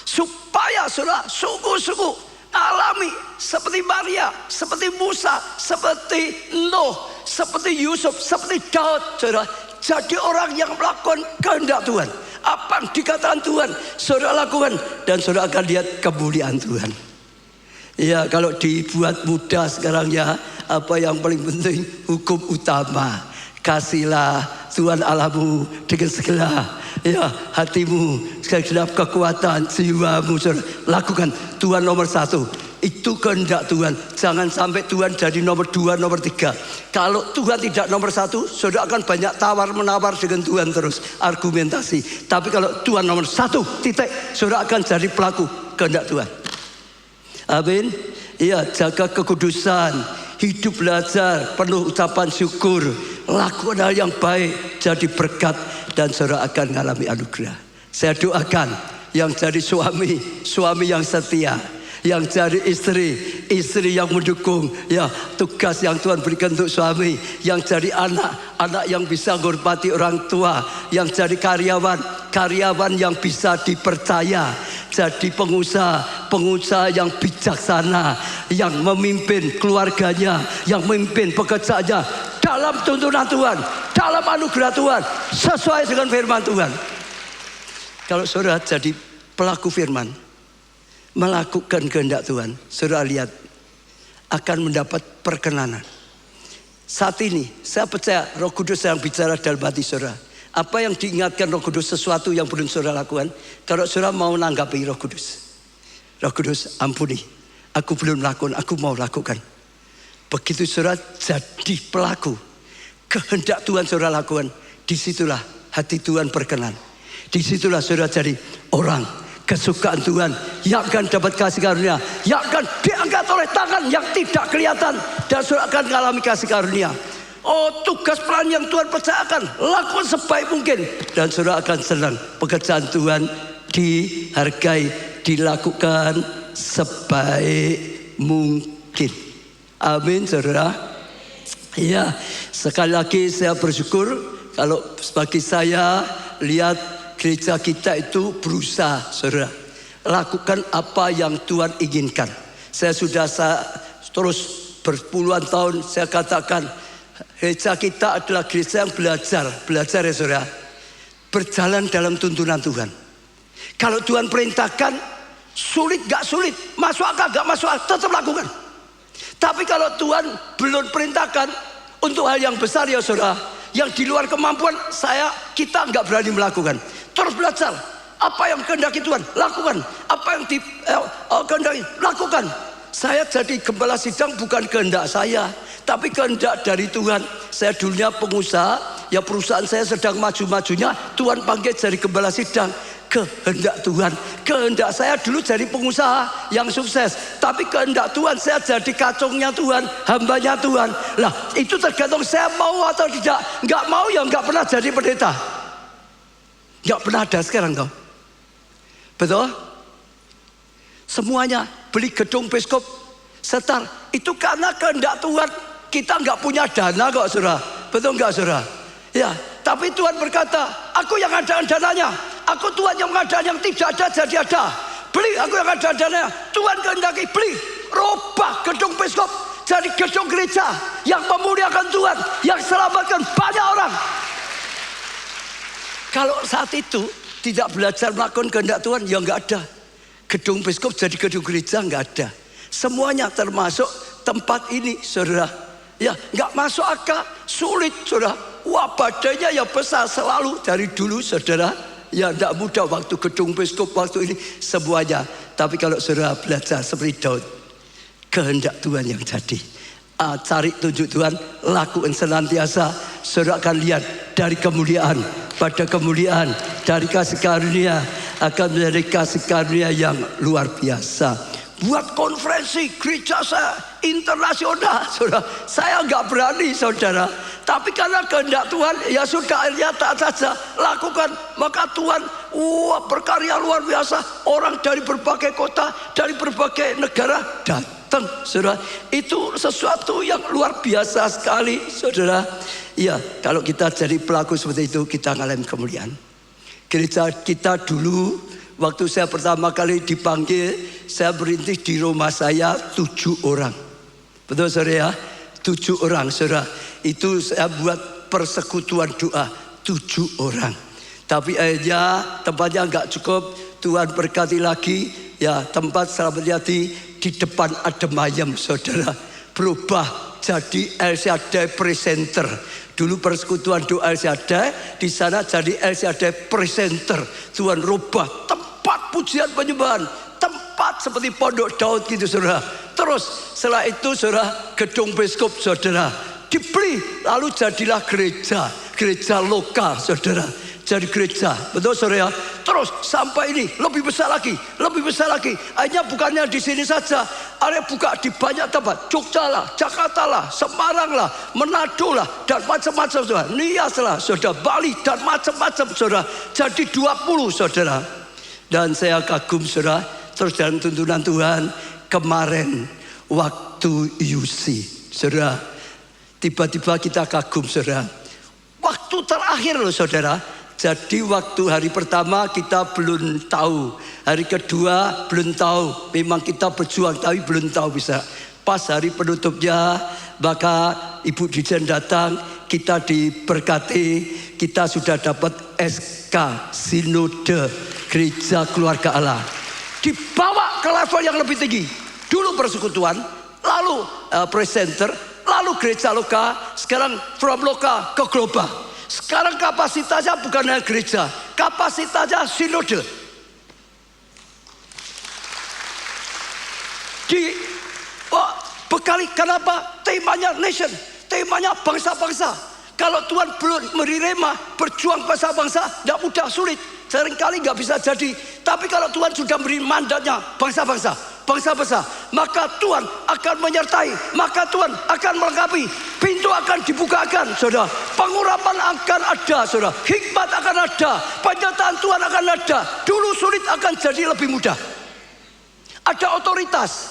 Supaya saudara sungguh-sungguh alami seperti Maria, seperti Musa, seperti Nuh, seperti Yusuf, seperti Daud, saudara. Jadi orang yang melakukan kehendak Tuhan. Apa yang dikatakan Tuhan, saudara lakukan, dan saudara akan lihat kemuliaan Tuhan. Ya, kalau dibuat mudah sekarang ya, apa yang paling penting hukum utama. Kasihlah Tuhan Allahmu dengan segala ya hatimu, segenap kekuatan jiwamu, saudara. Lakukan Tuhan nomor satu. Itu kehendak Tuhan. Jangan sampai Tuhan jadi nomor dua, nomor tiga. Kalau Tuhan tidak nomor satu, saudara akan banyak tawar menawar dengan Tuhan terus, argumentasi. Tapi kalau Tuhan nomor satu, titik, saudara akan jadi pelaku kehendak Tuhan. Amin. Iya, jaga kekudusan, hidup belajar, penuh ucapan syukur, lakukan hal yang baik, jadi berkat, dan saudara akan mengalami anugerah. Saya doakan yang jadi suami, suami yang setia, yang jadi istri, istri yang mendukung ya tugas yang Tuhan berikan untuk suami, yang jadi anak, anak yang bisa menghormati orang tua, yang jadi karyawan, karyawan yang bisa dipercaya, jadi pengusaha, pengusaha yang bijaksana, yang memimpin keluarganya, yang memimpin pekerjaannya dalam tuntunan Tuhan, dalam anugerah Tuhan, sesuai dengan firman Tuhan. Kalau saudara jadi pelaku firman, melakukan kehendak Tuhan, saudara lihat akan mendapat perkenanan. Saat ini saya percaya Roh Kudus yang bicara dalam hati saudara. Apa yang diingatkan Roh Kudus, sesuatu yang belum saudara lakukan, kalau saudara mau menanggapi Roh Kudus, Roh Kudus ampuni, aku belum lakukan, aku mau lakukan. Begitu saudara jadi pelaku kehendak Tuhan, saudara lakukan, disitulah hati Tuhan berkenan. Disitulah saudara jadi orang kesukaan Tuhan, yang akan dapat kasih karunia, yang akan diangkat oleh tangan yang tidak kelihatan, dan saudara akan mengalami kasih karunia. Oh, tugas peran yang Tuhan percayakan, lakukan sebaik mungkin, dan saudara akan senang. Pekerjaan Tuhan dihargai, dilakukan sebaik mungkin. Amin, saudara. Ya, sekali lagi saya bersyukur kalau bagi saya lihat gereja kita itu berusaha, saudara, lakukan apa yang Tuhan inginkan. Saya sudah terus berpuluhan tahun saya katakan, Gereja kita adalah gereja yang belajar ya saudara, berjalan dalam tuntunan Tuhan. Kalau Tuhan perintahkan, sulit gak sulit, masuk akal gak masuk akal, tetap lakukan. Tapi kalau Tuhan belum perintahkan untuk hal yang besar ya saudara, yang di luar kemampuan kita nggak berani melakukan. Terus belajar, apa yang kehendaki Tuhan lakukan, apa yang kehendaki lakukan. Saya jadi gembala sidang bukan kehendak saya, tapi kehendak dari Tuhan. Saya dulunya pengusaha, ya perusahaan saya sedang maju-majunya, Tuhan panggil jadi gembala sidang. Kehendak Tuhan. Kehendak saya dulu jadi pengusaha yang sukses, tapi kehendak Tuhan saya jadi kacungnya Tuhan, hambanya Tuhan. Lah itu tergantung saya mau atau tidak. Nggak mau ya nggak pernah jadi pendeta. Nggak pernah ada sekarang kau. Betul? Semuanya beli gedung peskop setar itu karena kehendak Tuhan. Kita nggak punya dana kok saudara. Betul nggak saudara? Ya, tapi Tuhan berkata, aku yang ada dananya. Aku Tuhan yang mengadakan yang tidak ada jadi ada. Beli, aku yang ada dananya. Tuhan kehendaki beli, robah gedung peskop jadi gedung gereja yang memuliakan Tuhan, yang selamatkan banyak orang. Kalau saat itu tidak belajar melakukan kehendak Tuhan, ya nggak ada. Gedung peskop jadi gedung gereja nggak ada. Semuanya termasuk tempat ini, saudara. Ya nggak masuk akal, sulit, saudara. Wah badannya ya besar selalu dari dulu, saudara. Ya tidak mudah waktu gedung peskop waktu ini semuanya. Tapi kalau saudara belajar seperti Daud, kehendak Tuhan yang jadi. Cari tunjuk Tuhan, lakukan senantiasa. Saudara akan lihat dari kemuliaan pada kemuliaan, dari kasih karunia akan menjadi kasih karunia yang luar biasa. Buat konferensi gereja saya internasional, saudara. Saya nggak berani, saudara. Tapi karena kehendak Tuhan, ya sudah akhirnya tak saja lakukan. Maka Tuhan, berkarya luar biasa. Orang dari berbagai kota, dari berbagai negara datang, saudara. Itu sesuatu yang luar biasa sekali, saudara. Ya, kalau kita jadi pelaku seperti itu, kita ngalamin kemuliaan. Gereja kita dulu, waktu saya pertama kali dipanggil, saya berintis di rumah saya 7 orang. Betul saudara ya? 7 orang saudara. Itu saya buat persekutuan doa 7 orang. Tapi akhirnya tempatnya nggak cukup. Tuhan berkati lagi. Ya tempat selamat hati di depan Adem Ayem saudara. Berubah jadi El Shaddai Presenter. Dulu persekutuan doa El Shaddai, di sana jadi El Shaddai Presenter. Tuhan rubah tempat pujian penyembahan, tempat seperti pondok Daud gitu saudara. Terus setelah itu saudara, gedung peskop saudara dibeli, lalu jadilah gereja lokal saudara. Jadi gereja, betul saudara. Terus sampai ini lebih besar lagi. Akhirnya bukannya di sini saja, ada buka di banyak tempat. Jogja lah, Jakarta lah, Semarang lah, Manado lah, dan macam-macam saudara. Nias lah, saudara, Bali dan macam-macam saudara. Jadi 20 saudara. Dan saya kagum saudara. Terus dalam tuntunan Tuhan kemarin waktu UC saudara, tiba-tiba kita kagum saudara. Waktu terakhir loh saudara. Jadi waktu hari pertama kita belum tahu, hari kedua belum tahu. Memang kita berjuang tapi belum tahu bisa. Pas hari penutupnya maka Ibu Dirjen datang, kita diberkati, kita sudah dapat SK Sinode Gereja Keluarga Allah. Dibawa ke level yang lebih tinggi. Dulu persekutuan, lalu presenter, lalu gereja lokal, sekarang from lokal ke global. Sekarang kapasitasnya bukan hanya gereja, kapasitasnya sinode. Bekali, kenapa? Temanya nation, temanya bangsa-bangsa. Kalau Tuhan belum memberi rema, berjuang bangsa-bangsa, tidak mudah, sulit. Seringkali nggak bisa jadi. Tapi kalau Tuhan sudah beri mandatnya bangsa-bangsa, maka Tuhan akan menyertai, maka Tuhan akan melengkapi, pintu akan dibukakan, saudara. Pengurapan akan ada, saudara. Hikmat akan ada, penyertaan Tuhan akan ada. Dulu sulit akan jadi lebih mudah. Ada otoritas,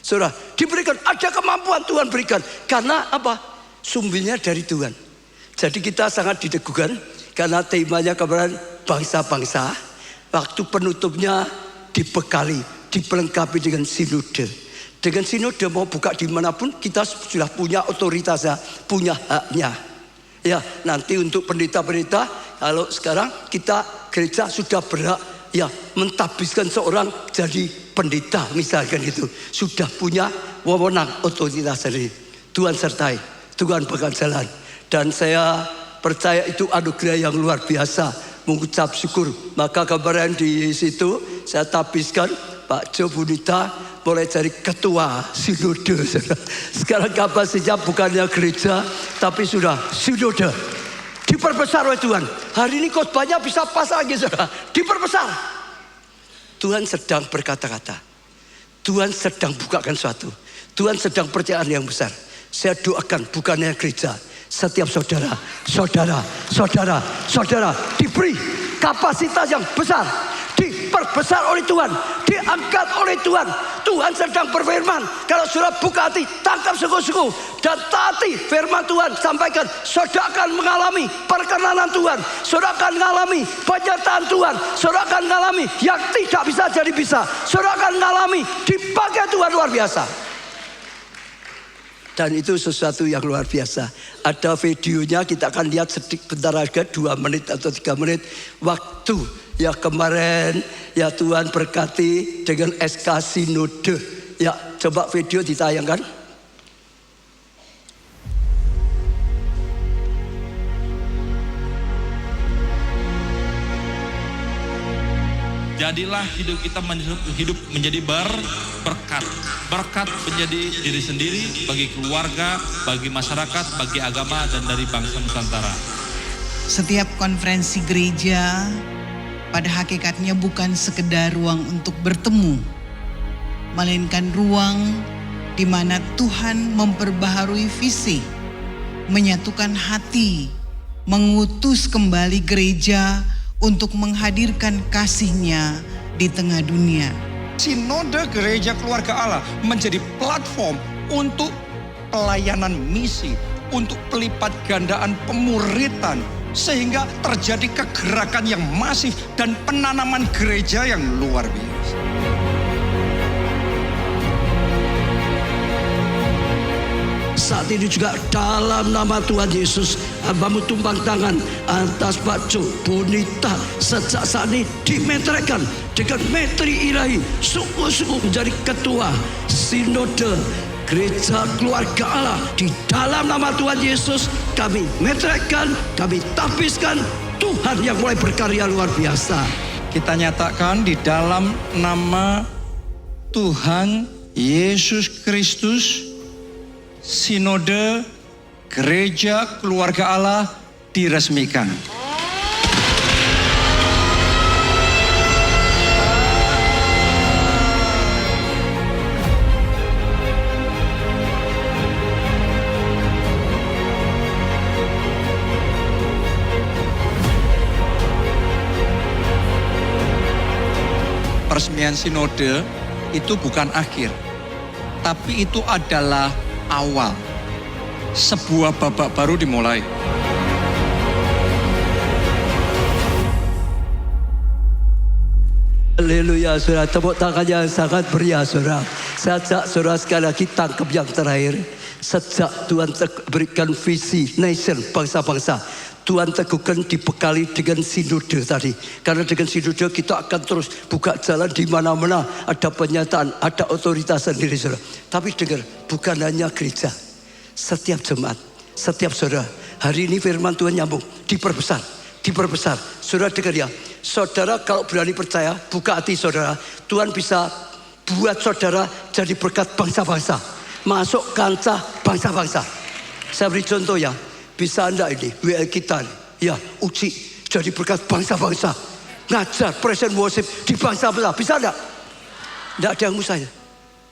saudara, diberikan, ada kemampuan Tuhan berikan. Karena apa? Sumbernya dari Tuhan. Jadi kita sangat diteguhkan karena temanya kemarin bangsa-bangsa. Waktu penutupnya dibekali, dipelengkapi dengan sinode. Dengan sinode mau buka dimanapun kita sudah punya otoritasnya, punya haknya. Ya, nanti untuk pendeta-pendeta, kalau sekarang kita gereja sudah berhak ya mentabiskan seorang jadi pendeta misalkan gitu. Sudah punya wewenang otoritas sendiri. Tuhan sertai, Tuhan bakal jalan. Dan saya percaya itu anugerah yang luar biasa, mengucap syukur. Maka kemarin di situ saya tabiskan Pak Jo Bunita mulai dari ketua sinode. Sekarang kapasitasnya bukannya gereja, tapi sudah sinode. Diperbesar oleh Tuhan. Hari ini khotbahnya bisa pas lagi, saudara. Diperbesar. Tuhan sedang berkata-kata. Tuhan sedang bukakan sesuatu. Tuhan sedang percayaan yang besar. Saya doakan bukannya gereja. Setiap saudara diberi kapasitas yang besar. Diperbesar oleh Tuhan, diangkat oleh Tuhan. Tuhan sedang berfirman. Kalau saudara buka hati, tangkap sungguh-sungguh dan taati firman Tuhan, sampaikan, saudara akan mengalami perkenanan Tuhan. Saudara akan mengalami penyertaan Tuhan. Saudara akan mengalami yang tidak bisa jadi bisa. Saudara akan mengalami dipakai Tuhan luar biasa. Dan itu sesuatu yang luar biasa. Ada videonya, kita akan lihat sedikit bentar aja, 2 menit atau 3 menit. Waktu ya kemarin ya Tuhan berkati dengan SK Sinode. Ya coba video ditayangkan. Jadilah hidup kita menjadi berkat. Berkat menjadi diri sendiri, bagi keluarga, bagi masyarakat, bagi agama, dan dari bangsa Nusantara. Setiap konferensi gereja pada hakikatnya bukan sekedar ruang untuk bertemu, melainkan ruang di mana Tuhan memperbaharui visi, menyatukan hati, mengutus kembali gereja untuk menghadirkan kasih-Nya di tengah dunia. Sinode Gereja Keluarga Allah menjadi platform untuk pelayanan misi, untuk pelipat gandaan pemuritan, sehingga terjadi kegerakan yang masif dan penanaman gereja yang luar biasa. Saat ini juga dalam nama Tuhan Yesus, hambamu tumpang tangan atas Pak Jo Bunita sejak saat ini dimeteraikan dengan metri ilahi, sungguh-sungguh menjadi ketua Sinode Gereja Keluarga Allah. Di dalam nama Tuhan Yesus kami meteraikan, kami tabiskan Tuhan yang mulai berkarya luar biasa. Kita nyatakan di dalam nama Tuhan Yesus Kristus, Sinode Gereja Keluarga Allah diresmikan. Peresmian sinode itu bukan akhir, tapi itu adalah awal. Sebuah babak baru dimulai. Haleluya, saudara. Tepuk tangannya sangat meriah, saudara. Saya ajak saudara sekali lagi tangkap yang terakhir. Sejak Tuhan berikan visi nation, bangsa-bangsa, Tuhan teguhkan dibekali dengan sinode tadi. Karena dengan sinode kita akan terus buka jalan di mana-mana. Ada penyataan, ada otoritas sendiri, saudara. Tapi dengar, bukan hanya gereja. Setiap jemaat, setiap saudara. Hari ini firman Tuhan nyambung, diperbesar, diperbesar. Saudara dengar ya, saudara kalau berani percaya, buka hati saudara. Tuhan bisa buat saudara jadi berkat bangsa-bangsa. Masuk kancah bangsa-bangsa. Saya beri contoh ya. Bisa anda ini, WL kita nih, ya uji jadi berkat bangsa-bangsa. Ngajar, present worship di bangsa-bangsa, bisa enggak? Enggak ada yang mustahil.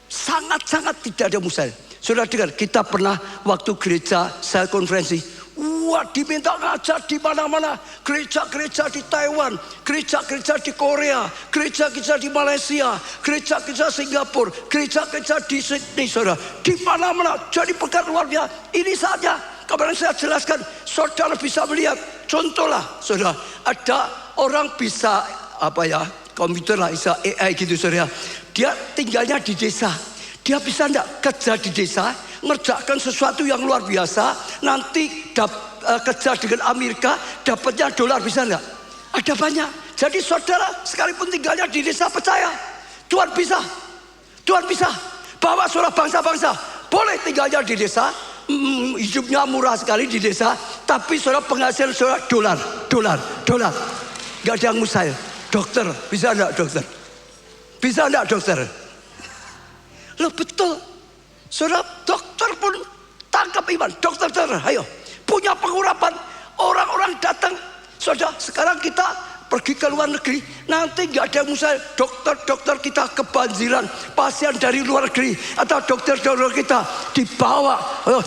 Sangat-sangat tidak ada yang mustahil. Saudara dengar, kita pernah waktu gereja saya konferensi, wah diminta ngajar di mana-mana. Gereja-gereja di Taiwan, gereja-gereja di Korea, gereja-gereja di Malaysia, gereja-gereja Singapura, gereja-gereja di Sydney, saudara. Di mana-mana jadi berkat luar biasa. Ini saja. Kemarin saya jelaskan, saudara bisa melihat. Contohlah, saudara, ada orang bisa komputer lah, bisa AI gitu, saudara. Dia tinggalnya di desa. Dia bisa enggak kerja di desa, ngerjakan sesuatu yang luar biasa, nanti kerja dengan Amerika, dapatnya dolar, bisa enggak? Ada banyak. Jadi saudara, sekalipun tinggalnya di desa, percaya Tuhan bisa. Tuhan bisa bawa saudara bangsa-bangsa. Boleh tinggalnya di desa, hidupnya murah sekali di desa, tapi saudara penghasilan saudara dolar. Gak ada yang mustahil. Dokter, bisa enggak dokter? Bisa enggak dokter? Loh betul. Saudara dokter pun tangkap iman. Dokter, ayo. Punya pengurapan. Orang-orang datang. Saudara, sekarang kita pergi ke luar negeri. Nanti gak ada yang mustahil. Dokter kita kebanjiran. Pasien dari luar negeri. Atau dokter kita dibawa.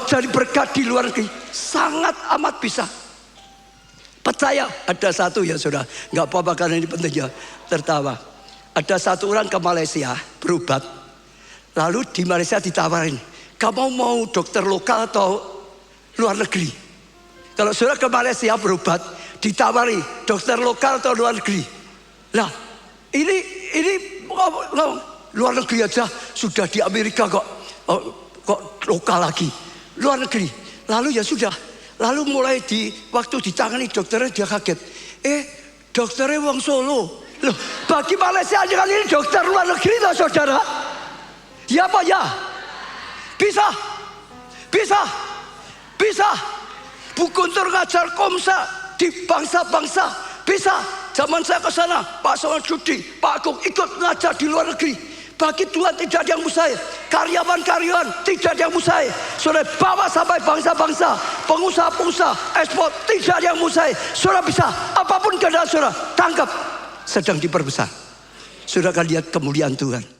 Jadi berkat di luar negeri. Sangat amat bisa. Percaya. Ada satu ya saudara. Gak apa-apa karena ini pentingnya. Tertawa. Ada satu orang ke Malaysia berobat. Lalu di Malaysia ditawarin, kamu mau dokter lokal atau luar negeri? Kalau saudara ke Malaysia berobat, ditawari dokter lokal atau luar negeri. Nah, ini luar negeri aja, sudah di Amerika kok lokal lagi, luar negeri. Lalu ya sudah, lalu mulai waktu ditangani dokternya dia kaget. Dokternya wong Solo. Loh, bagi Malaysia dengan ini dokter luar negeri loh saudara. Ya apa ya? Bisa. Bu Guntur ngajar komsa di bangsa-bangsa. Bisa. Zaman saya ke sana, Pak Sawan Judi, Pak Agung ikut ngajar di luar negeri. Bagi Tuhan tidak ada yang mustahil. Karyawan tidak ada yang mustahil. Saudara bawa sampai bangsa-bangsa, pengusaha-pengusaha, ekspor tidak ada yang mustahil. Saudara bisa. Apapun keadaan saudara, tangkap. Sedang diperbesar. Saudara akan lihat kemuliaan Tuhan.